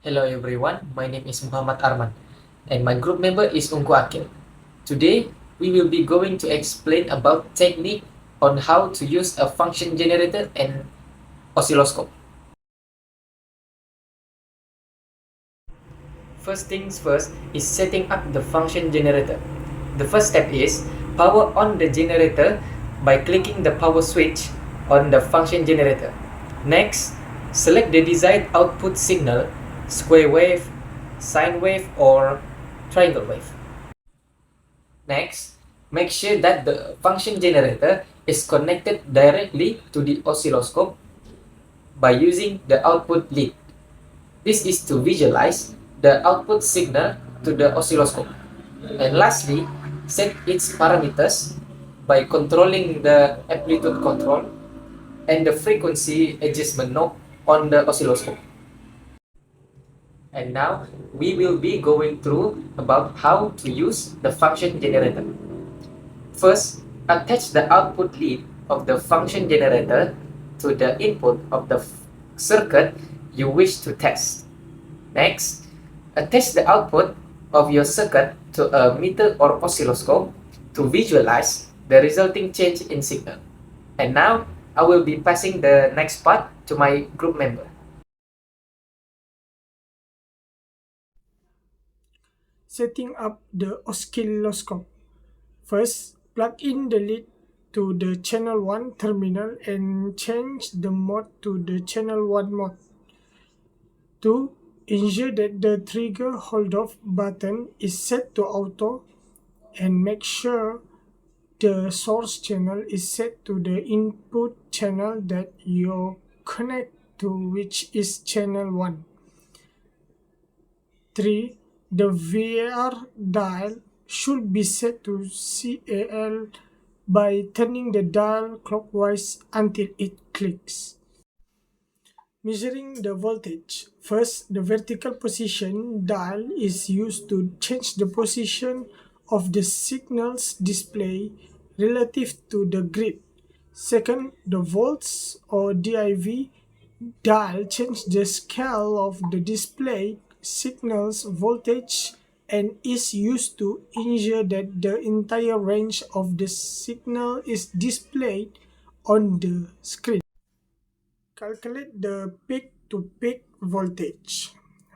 Hello everyone, my name is Muhammad Arman and my group member is Ungku Akil. Today, we will be going to explain about technique on how to use a function generator and oscilloscope. First things first is setting up the function generator. The first step is power on the generator by clicking the power switch on the function generator. Next, select the desired output signal, square wave, sine wave or triangle wave. Next, make sure that the function generator is connected directly to the oscilloscope by using the output lead. This is to visualize the output signal to the oscilloscope. And lastly, set its parameters by controlling the amplitude control and the frequency adjustment knob on the oscilloscope. And now we will be going through about how to use the function generator. First, attach the output lead of the function generator to the input of the circuit you wish to test. Next, attach the output of your circuit to a meter or oscilloscope to visualize the resulting change in signal. And now, I will be passing the next part to my group member. Setting up the oscilloscope. First, plug in the lead to the channel 1 terminal and change the mode to the channel 1 mode. 2. Ensure that the trigger hold-off button is set to auto and make sure the source channel is set to the input channel that you connect to, which is channel 1. 3. The VR dial should be set to CAL by turning the dial clockwise until it clicks. Measuring the voltage. First, the vertical position dial is used to change the position of the signal's display relative to the grid. Second, the volts or div dial changes the scale of the display signal's voltage and is used to ensure that the entire range of the signal is displayed on the screen. Calculate the peak-to-peak voltage.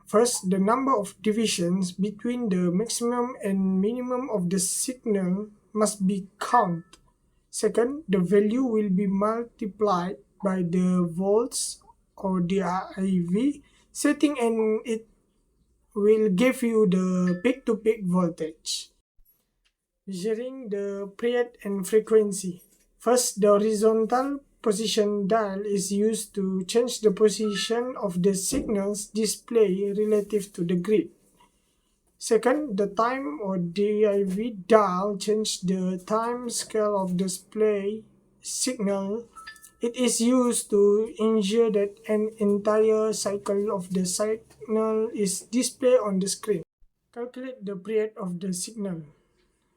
First, the number of divisions between the maximum and minimum of the signal must be counted. Second, the value will be multiplied by the volts or div setting and it will give you the peak-to-peak voltage. Measuring the period and frequency. First, the horizontal position dial is used to change the position of the signal's display relative to the grid. Second, the time or div dial changes the time scale of display signal. It is used to ensure that an entire cycle of the signal is displayed on the screen. Calculate the period of the signal.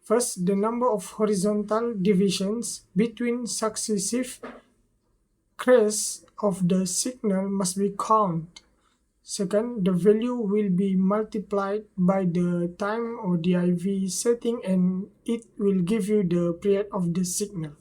First, the number of horizontal divisions between successive crests of the signal must be counted. Second, the value will be multiplied by the time or div setting and it will give you the period of the signal.